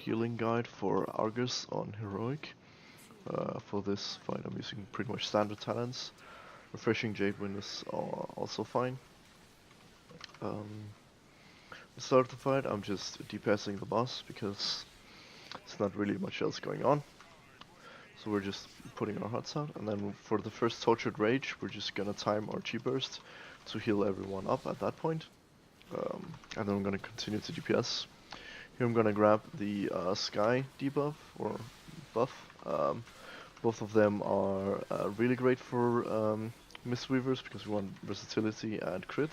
healing guide for Argus on Heroic. For this fight I'm using pretty much standard talents. Refreshing Jade Wind is also fine. To start the fight I'm just DPSing the boss because there's not really much else going on. So we're just putting our huts out, and then for the first Tortured Rage we're just gonna time our Chi Burst to heal everyone up at that point. And then I'm gonna continue to DPS. Here I'm gonna grab the Sky debuff or buff. Both of them are really great for Mistweavers because we want versatility and crit.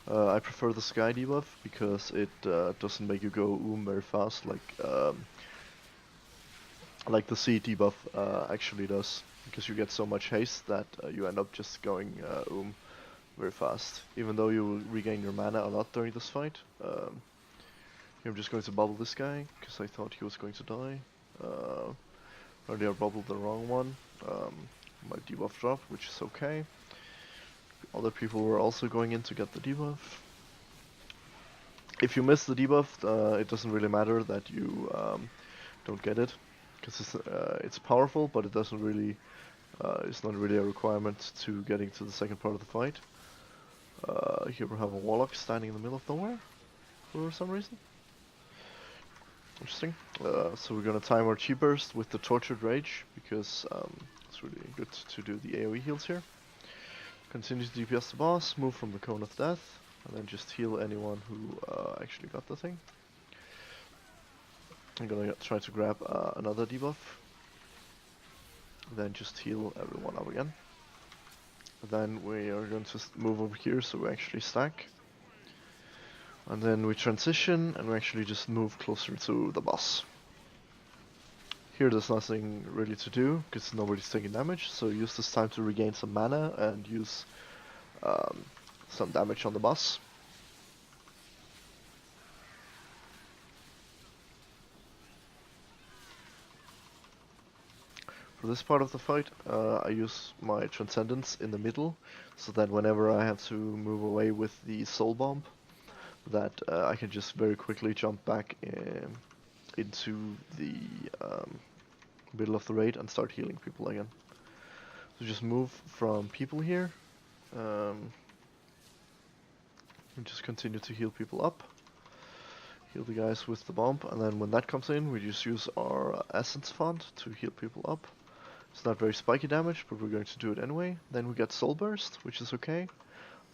I prefer the Sky debuff because it doesn't make you go very fast like the C debuff actually does, because you get so much haste that you end up just going very fast, even though you will regain your mana a lot during this fight. I'm just going to bubble this guy because I thought he was going to die. Already I bubbled the wrong one. My debuff dropped, which is okay. Other people were also going in to get the debuff. If you miss the debuff, it doesn't really matter that you don't get it, because it's powerful, but it doesn't really, it's not really a requirement to getting to the second part of the fight. Here we have a Warlock standing in the middle of nowhere for some reason. Interesting. So we're gonna time our Chi Burst with the Tortured Rage because it's really good to do the AoE heals here. Continue to DPS the boss, move from the Cone of Death, and then just heal anyone who actually got the thing. I'm gonna try to grab another debuff, then just heal everyone up again. Then we are going to move over here so we actually stack. And then we transition and we actually just move closer to the boss. Here there's nothing really to do because nobody's taking damage, so use this time to regain some mana and use some damage on the boss. For this part of the fight, I use my Transcendence in the middle, so that whenever I have to move away with the Soul Bomb, that I can just very quickly jump back into the middle of the raid and start healing people again. So just move from people here, and just continue to heal people up. Heal the guys with the bomb, and then when that comes in, we just use our Essence Font to heal people up. It's not very spiky damage, but we're going to do it anyway. Then we get Soul Burst, which is okay.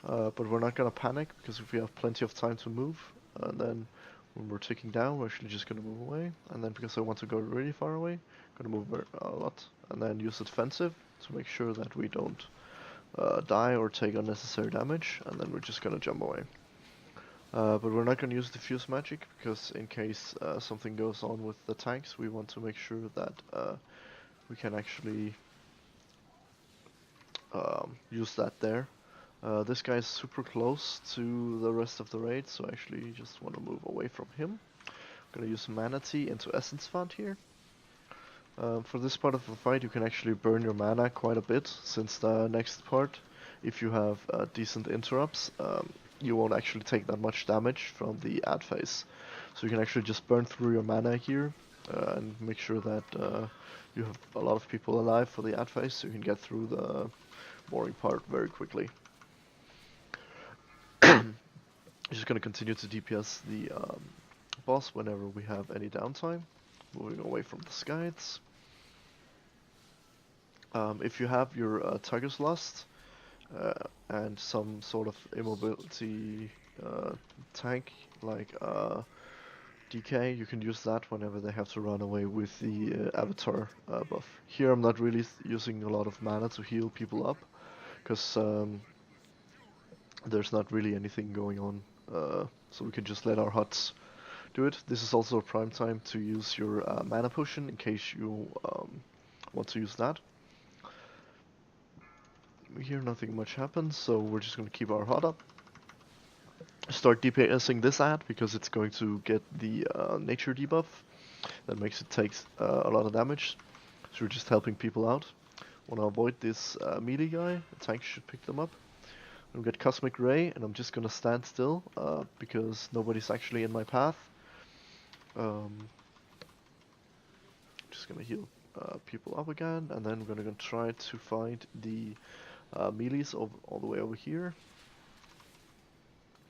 But we're not gonna panic, because if we have plenty of time to move, and then when we're ticking down, we're actually just gonna move away. And then because I want to go really far away, I'm gonna move a lot, and then use the defensive to make sure that we don't die or take unnecessary damage, and then we're just gonna jump away. But we're not gonna use diffuse magic, because in case something goes on with the tanks, we want to make sure that we can actually use that there. This guy is super close to the rest of the raid, so I actually just want to move away from him. I'm gonna use Mana Tea into Essence Font here. For this part of the fight you can actually burn your mana quite a bit, since the next part, if you have decent interrupts, you won't actually take that much damage from the ad phase. So you can actually just burn through your mana here, and make sure that you have a lot of people alive for the ad phase, so you can get through the boring part very quickly. Just gonna continue to DPS the boss whenever we have any downtime. Moving away from the skies. If you have your Tiger's Lust and some sort of immobility tank like DK, you can use that whenever they have to run away with the Avatar buff. Here I'm not really using a lot of mana to heal people up, because there's not really anything going on, so we can just let our huts do it. This is also a prime time to use your mana potion in case you want to use that. Here nothing much happens, so we're just going to keep our hut up. Start DPSing this ad because it's going to get the nature debuff that makes it take a lot of damage. So we're just helping people out. Want to avoid this melee guy. The tank should pick them up. I'm gonna get Cosmic Ray, and I'm just gonna stand still because nobody's actually in my path. just gonna heal people up again, and then we're gonna try to find the melees all the way over here,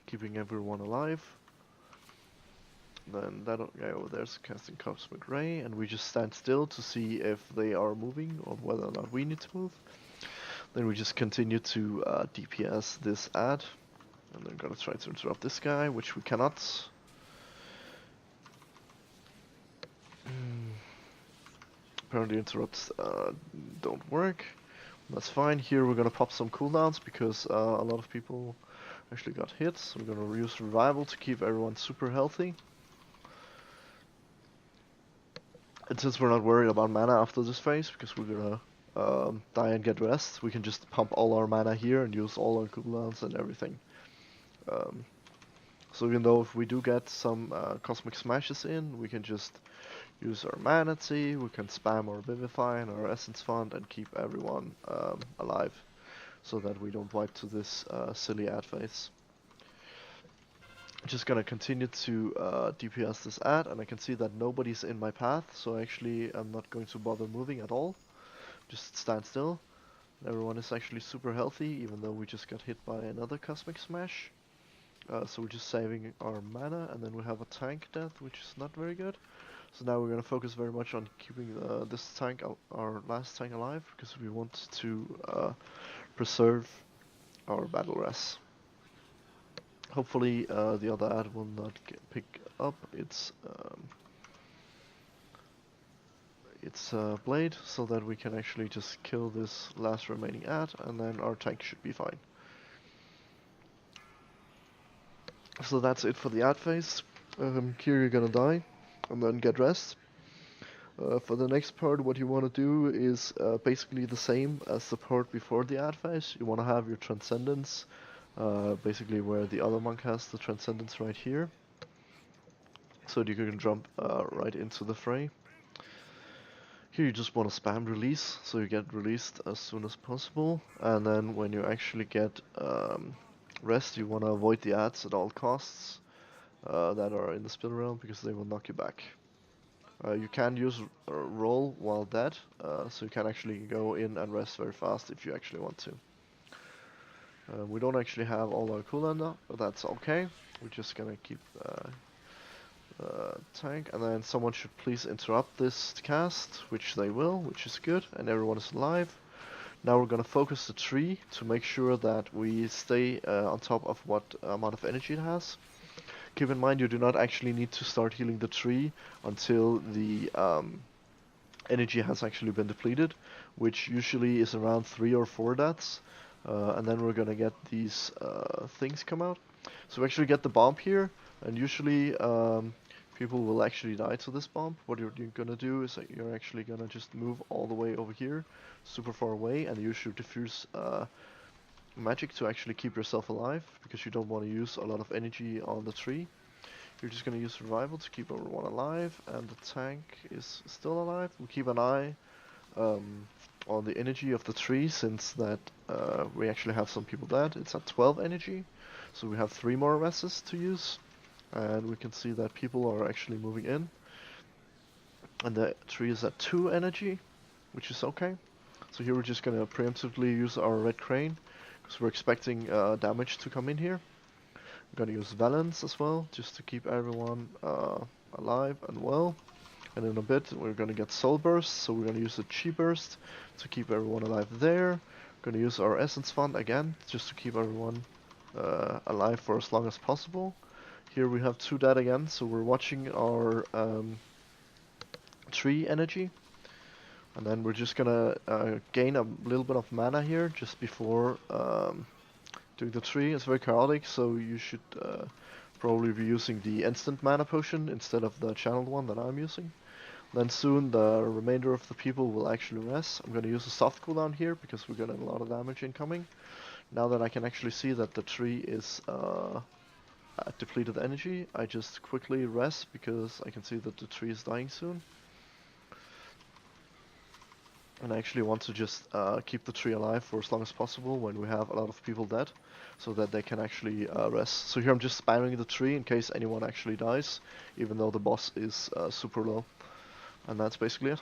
keeping everyone alive. Then that guy over there is casting Cosmic Ray, and we just stand still to see if they are moving or whether or not we need to move. Then we just continue to DPS this ad, and then gonna try to interrupt this guy, which we cannot. Apparently interrupts don't work. That's fine. Here we're gonna pop some cooldowns because a lot of people actually got hit. So we're gonna use revival to keep everyone super healthy. And since we're not worried about mana after this phase, because we're gonna die and get rest, we can just pump all our mana here and use all our cooldowns and everything. So even though if we do get some Cosmic Smashes in, we can just use our Mana Tea, we can spam our Vivify and our Essence Font and keep everyone alive, so that we don't wipe to this silly ad phase. Just gonna continue to DPS this ad, and I can see that nobody's in my path, so actually I'm not going to bother moving at all. Just stand still. Everyone is actually super healthy, even though we just got hit by another Cosmic Smash. So we're just saving our mana, and then we have a tank death, which is not very good. So now we're gonna focus very much on keeping this tank, our last tank, alive, because we want to preserve our battle res. Hopefully the other ad will not pick up its blade, so that we can actually just kill this last remaining ad, and then our tank should be fine. So that's it for the ad phase. Here you're gonna die, and then get rest. For the next part, what you want to do is basically the same as the part before the ad phase. You want to have your Transcendence, basically where the other monk has the Transcendence right here, so that you can jump right into the fray. Here you just want to spam release, so you get released as soon as possible, and then when you actually get rest, you want to avoid the ads at all costs that are in the spill realm, because they will knock you back. You can use roll while dead, so you can actually go in and rest very fast if you actually want to. We don't actually have all our cooldown now, but that's okay. We're just gonna keep tank, and then someone should please interrupt this cast, which they will, which is good, and everyone is alive. Now we're gonna focus the tree to make sure that we stay on top of what amount of energy it has. Keep in mind you do not actually need to start healing the tree until the energy has actually been depleted, which usually is around 3 or 4 deaths, and then we're gonna get these things come out. So we actually get the bomb here, and usually people will actually die to this bomb. What you're gonna do is that you're actually gonna just move all the way over here, super far away, and use your diffuse magic to actually keep yourself alive, because you don't want to use a lot of energy on the tree. You're just gonna use survival to keep everyone alive, and the tank is still alive. We keep an eye on the energy of the tree, since that we actually have some people dead. It's at 12 energy, so we have 3 more rests to use, and we can see that people are actually moving in, and the tree is at 2 energy, which is okay. So here we're just gonna preemptively use our red crane, because we're expecting damage to come in here. We're gonna use Valence as well, just to keep everyone alive and well. And in a bit we're gonna get Soul Burst, so we're gonna use the Chi Burst to keep everyone alive there. We're gonna use our Essence Fund again, just to keep everyone alive for as long as possible. Here we have 2 dead again, so we're watching our tree energy. And then we're just gonna gain a little bit of mana here just before doing the tree. It's very chaotic, so you should probably be using the instant mana potion instead of the channeled one that I'm using. Then soon the remainder of the people will actually rest. I'm gonna use a soft cooldown here because we're getting a lot of damage incoming. Now that I can actually see that the tree is at depleted energy, I just quickly rest because I can see that the tree is dying soon. And I actually want to just keep the tree alive for as long as possible when we have a lot of people dead, so that they can actually rest. So here I'm just spamming the tree in case anyone actually dies, even though the boss is super low. And that's basically it.